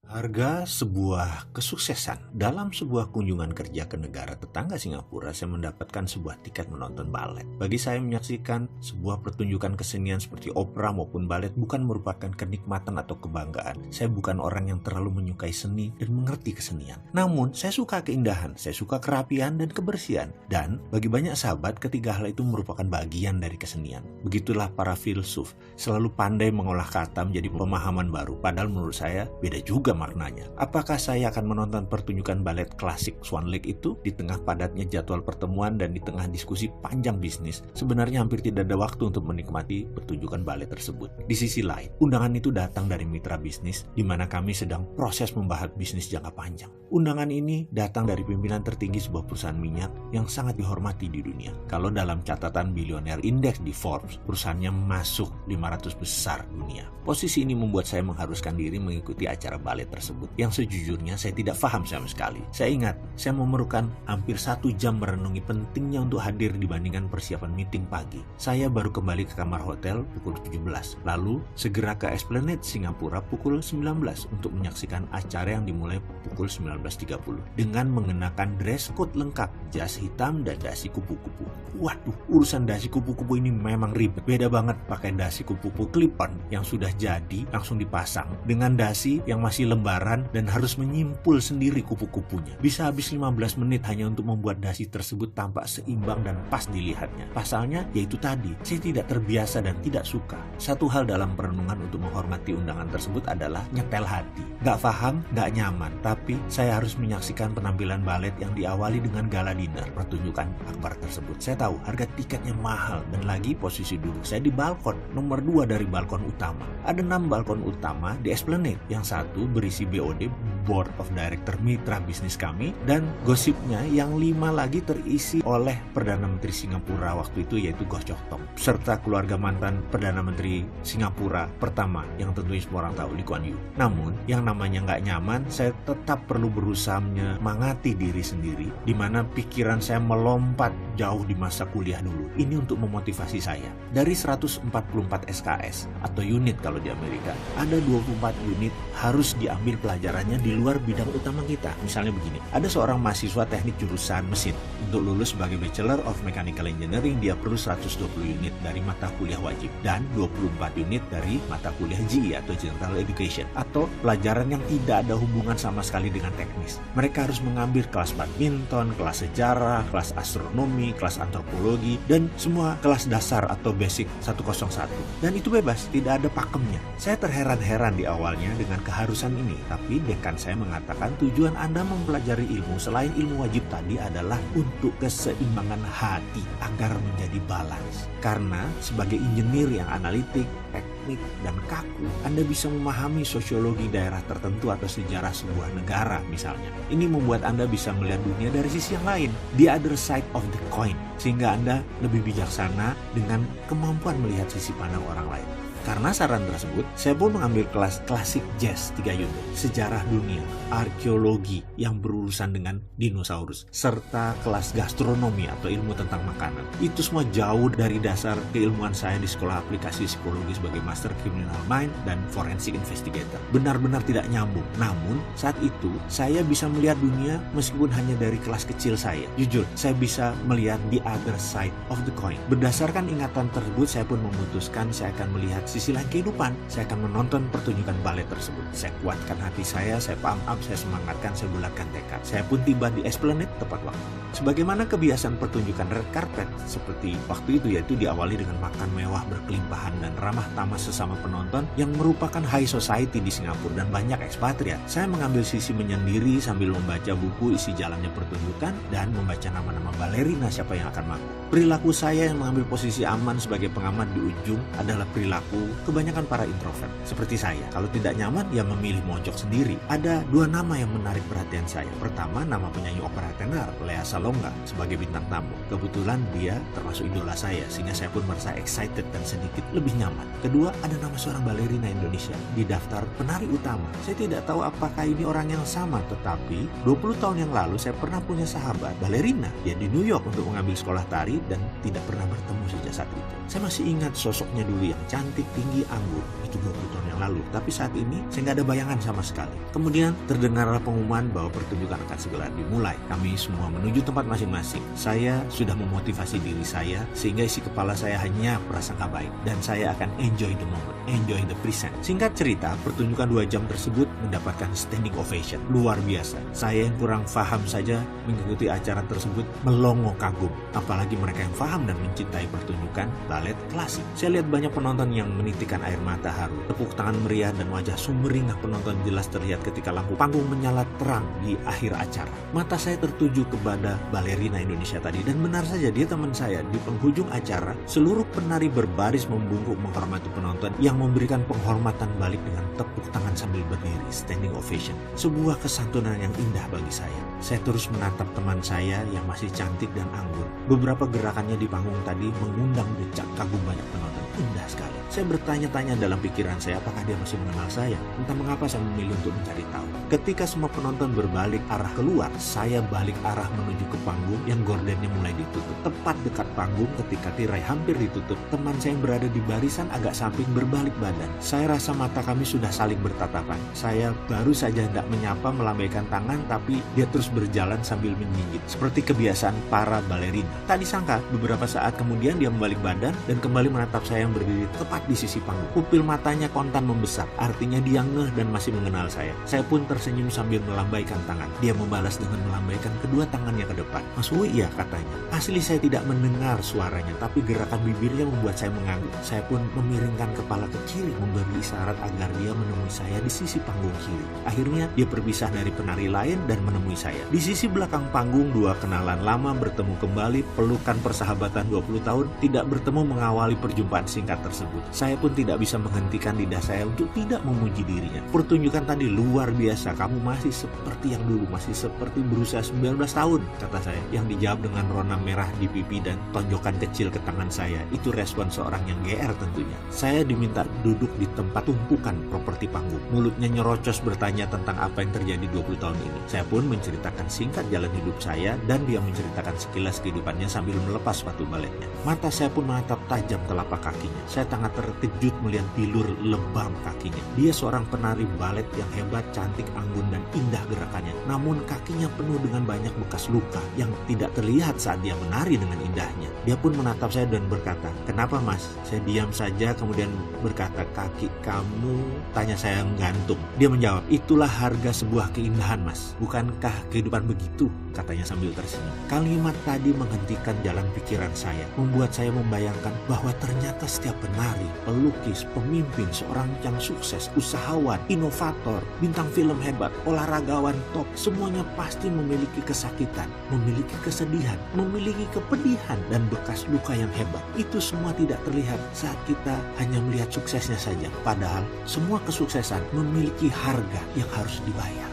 Harga sebuah kesuksesan. Dalam sebuah kunjungan kerja ke negara tetangga Singapura, saya mendapatkan sebuah tiket menonton balet. Bagi saya, menyaksikan sebuah pertunjukan kesenian seperti opera maupun balet bukan merupakan kenikmatan atau kebanggaan. Saya bukan orang yang terlalu menyukai seni dan mengerti kesenian. Namun, saya suka keindahan, saya suka kerapian dan kebersihan. Dan bagi banyak sahabat, ketiga hal itu merupakan bagian dari kesenian. Begitulah para filsuf, selalu pandai mengolah kata menjadi pemahaman baru. Padahal menurut saya, beda juga maknanya. Apakah saya akan menonton pertunjukan balet klasik Swan Lake itu di tengah padatnya jadwal pertemuan dan di tengah diskusi panjang bisnis? Sebenarnya hampir tidak ada waktu untuk menikmati pertunjukan balet tersebut. Di sisi lain, undangan itu datang dari mitra bisnis di mana kami sedang proses membahas bisnis jangka panjang. Undangan ini datang dari pimpinan tertinggi sebuah perusahaan minyak yang sangat dihormati di dunia. Kalau dalam catatan Billionaire Index di Forbes, perusahaannya masuk 500 besar dunia. Posisi ini membuat saya mengharuskan diri mengikuti acara balet tersebut yang sejujurnya saya tidak paham sama sekali. Saya ingat, saya memerlukan hampir 1 jam merenungi pentingnya untuk hadir dibandingkan persiapan meeting pagi. Saya baru kembali ke kamar hotel pukul 17, lalu segera ke Esplanade Singapura pukul 19 untuk menyaksikan acara yang dimulai pukul 19.30 dengan mengenakan dress code lengkap, jas hitam dan dasi kupu-kupu. Waduh, urusan dasi kupu-kupu ini memang ribet. Beda banget pakai dasi kupu-kupu clip-on yang sudah jadi langsung dipasang dengan dasi yang masih lembaran dan harus menyimpul sendiri kupu-kupunya. Bisa habis 15 menit hanya untuk membuat dasi tersebut tampak seimbang dan pas dilihatnya. Pasalnya yaitu tadi, saya tidak terbiasa dan tidak suka. Satu hal dalam perenungan untuk menghormati undangan tersebut adalah nyetel hati. Gak paham, gak nyaman, tapi saya harus menyaksikan penampilan balet yang diawali dengan gala dinner pertunjukan akbar tersebut. Saya tahu harga tiketnya mahal dan lagi posisi duduk saya di balkon nomor 2 dari balkon utama. Ada 6 balkon utama di Esplanade. Yang satu berisi BOD, Board of Director mitra bisnis kami, dan gosipnya yang 5 lagi terisi oleh Perdana Menteri Singapura waktu itu yaitu Goh Chok Tong serta keluarga mantan Perdana Menteri Singapura pertama yang tentunya semua orang tahu, Lee Kuan Yew. Namun yang namanya nggak nyaman, saya tetap perlu berusaha menyemangati diri sendiri di mana pikiran saya melompat jauh di masa kuliah dulu. Ini untuk memotivasi saya. Dari 144 SKS atau unit kalau di Amerika, ada 24 unit harus diambil pelajarannya di luar bidang utama kita. Misalnya begini, ada seorang mahasiswa teknik jurusan mesin. Untuk lulus sebagai Bachelor of Mechanical Engineering, dia perlu 120 unit dari mata kuliah wajib dan 24 unit dari mata kuliah GE atau General Education atau pelajaran yang tidak ada hubungan sama sekali dengan teknis. Mereka harus mengambil kelas badminton, kelas sejarah, kelas astronomi, kelas antropologi, dan semua kelas dasar atau basic 101. Dan itu bebas, tidak ada pakemnya. Saya terheran-heran di awalnya dengan keharusan ini, tapi dekan saya mengatakan tujuan Anda mempelajari ilmu selain ilmu wajib tadi adalah untuk keseimbangan hati agar menjadi balance. Karena sebagai engineer yang analitik, teknik, dan kaku, Anda bisa memahami sosiologi daerah tertentu atau sejarah sebuah negara misalnya. Ini membuat Anda bisa melihat dunia dari sisi yang lain, the other side of the coin, sehingga Anda lebih bijaksana dengan kemampuan melihat sisi pandang orang lain. Karena saran tersebut, saya pun mengambil kelas klasik jazz 3 unit, sejarah dunia, arkeologi yang berurusan dengan dinosaurus, serta kelas gastronomi atau ilmu tentang makanan. Itu semua jauh dari dasar keilmuan saya di sekolah aplikasi psikologi sebagai Master Criminal Mind dan Forensic Investigator. Benar-benar tidak nyambung. Namun, saat itu, saya bisa melihat dunia meskipun hanya dari kelas kecil saya. Jujur, saya bisa melihat the other side of the coin. Berdasarkan ingatan tersebut, saya pun memutuskan saya akan melihat sisi lain kehidupan. Saya akan menonton pertunjukan balet tersebut. Saya kuatkan hati saya pump up, saya semangatkan, saya bulatkan tekad. Saya pun tiba di Esplanade tepat waktu. Sebagaimana kebiasaan pertunjukan red carpet seperti waktu itu, yaitu diawali dengan makan mewah berkelimpahan dan ramah tamah sesama penonton yang merupakan high society di Singapura dan banyak ekspatriat. Saya mengambil sisi menyendiri sambil membaca buku isi jalannya pertunjukan dan membaca nama-nama balerina siapa yang akan manggung. Perilaku saya yang mengambil posisi aman sebagai pengamat di ujung adalah perilaku kebanyakan para introvert seperti saya. Kalau tidak nyaman, ya memilih mojok sendiri. Ada 2 nama yang menarik perhatian saya. Pertama, nama penyanyi opera tenor Lea Salonga sebagai bintang tamu. Kebetulan dia termasuk idola saya, sehingga saya pun merasa excited dan sedikit lebih nyaman. Kedua, ada nama seorang balerina Indonesia di daftar penari utama. Saya tidak tahu apakah ini orang yang sama, tetapi 20 tahun yang lalu saya pernah punya sahabat balerina. Dia di New York untuk mengambil sekolah tari dan tidak pernah bertemu sejak saat itu. Saya masih ingat sosoknya dulu yang cantik, tinggi, setinggi anggur. Itu 20 tahun yang lalu. Tapi saat ini saya nggak ada bayangan sama sekali. Kemudian terdengarlah pengumuman bahwa pertunjukan akan segera dimulai. Kami semua menuju tempat masing-masing. Saya sudah memotivasi diri saya sehingga isi kepala saya hanya prasangka baik. Dan saya akan enjoy the moment, enjoy the present. Singkat cerita, pertunjukan 2 jam tersebut mendapatkan standing ovation. Luar biasa. Saya yang kurang paham saja mengikuti acara tersebut melongo kagum. Apalagi mereka yang paham dan mencintai pertunjukan balet klasik. Saya lihat banyak penonton yang menitikkan air mata haru. Tepuk tangan meriah dan wajah sumringah penonton jelas terlihat ketika lampu panggung menyala terang di akhir acara. Mata saya tertuju kepada balerina Indonesia tadi dan benar saja dia teman saya. Di penghujung acara, seluruh penari berbaris membungkuk menghormati penonton yang memberikan penghormatan balik dengan tepuk tangan sambil berdiri, standing ovation. Sebuah kesantunan yang indah bagi saya. Saya terus menatap teman saya yang masih cantik dan anggun. Beberapa gerakannya di panggung tadi mengundang decak kagum banyak penonton. Indah sekali. Saya bertanya-tanya dalam pikiran saya apakah dia masih mengenal saya. Entah mengapa saya memilih untuk mencari tahu. Ketika semua penonton berbalik arah keluar, saya balik arah menuju ke panggung yang gordennya mulai ditutup. Tepat dekat panggung ketika tirai hampir ditutup, teman saya yang berada di barisan agak samping berbalik badan. Saya rasa mata kami sudah saling bertatapan. Saya baru saja hendak menyapa melambaikan tangan, tapi dia terus berjalan sambil menggigit seperti kebiasaan para balerina. Tak disangka beberapa saat kemudian dia membalik badan dan kembali menatap saya yang berdiri tepat di sisi panggung. Pupil matanya kontan membesar, artinya dia ngeh dan masih mengenal saya. Saya pun tersenyum sambil melambaikan tangan. Dia membalas dengan melambaikan kedua tangannya ke depan. "Mas Uwi ya," katanya. Asli saya tidak mendengar suaranya, tapi gerakan bibirnya membuat saya mengangguk. Saya pun memiringkan kepala ke kiri memberi isyarat agar dia menemui saya di sisi panggung kiri. Akhirnya dia berpisah dari penari lain dan menemui saya. Di sisi belakang panggung, 2 kenalan lama bertemu kembali, pelukan persahabatan 20 tahun tidak bertemu mengawali perjumpaan singkat tersebut. Saya pun tidak bisa menghentikan lidah saya untuk tidak memuji dirinya. "Pertunjukan tadi luar biasa, kamu masih seperti yang dulu, masih seperti berusia 19 tahun, kata saya, yang dijawab dengan rona merah di pipi dan tonjokan kecil ke tangan saya. Itu respon seorang yang GR tentunya. Saya diminta duduk di tempat tumpukan properti panggung. Mulutnya nyerocos bertanya tentang apa yang terjadi 20 tahun ini. Saya pun menceritakan singkat jalan hidup saya dan dia menceritakan sekilas kehidupannya sambil melepas sepatu baletnya. Mata saya pun menatap tajam telapak kakinya. Saya sangat terkejut melihat bilur lebam kakinya. Dia seorang penari balet yang hebat, cantik, anggun, dan indah gerakannya. Namun kakinya penuh dengan banyak bekas luka yang tidak terlihat saat dia menari dengan indahnya. Dia pun menatap saya dan berkata, "Kenapa mas?" Saya diam saja kemudian berkata, "Kaki kamu?" Tanya saya gantung. Dia menjawab, "Itulah harga sebuah keindahan mas. Bukankah kehidupan begitu?" Katanya sambil tersenyum. Kalimat tadi menghentikan jalan pikiran saya, membuat saya membayangkan bahwa ternyata setiap penari, pelukis, pemimpin, seorang yang sukses, usahawan, inovator, bintang film hebat, olahragawan top, semuanya pasti memiliki kesakitan, memiliki kesedihan, memiliki kepedihan, dan bekas luka yang hebat. Itu semua tidak terlihat saat kita hanya melihat suksesnya saja. Padahal semua kesuksesan memiliki harga yang harus dibayar.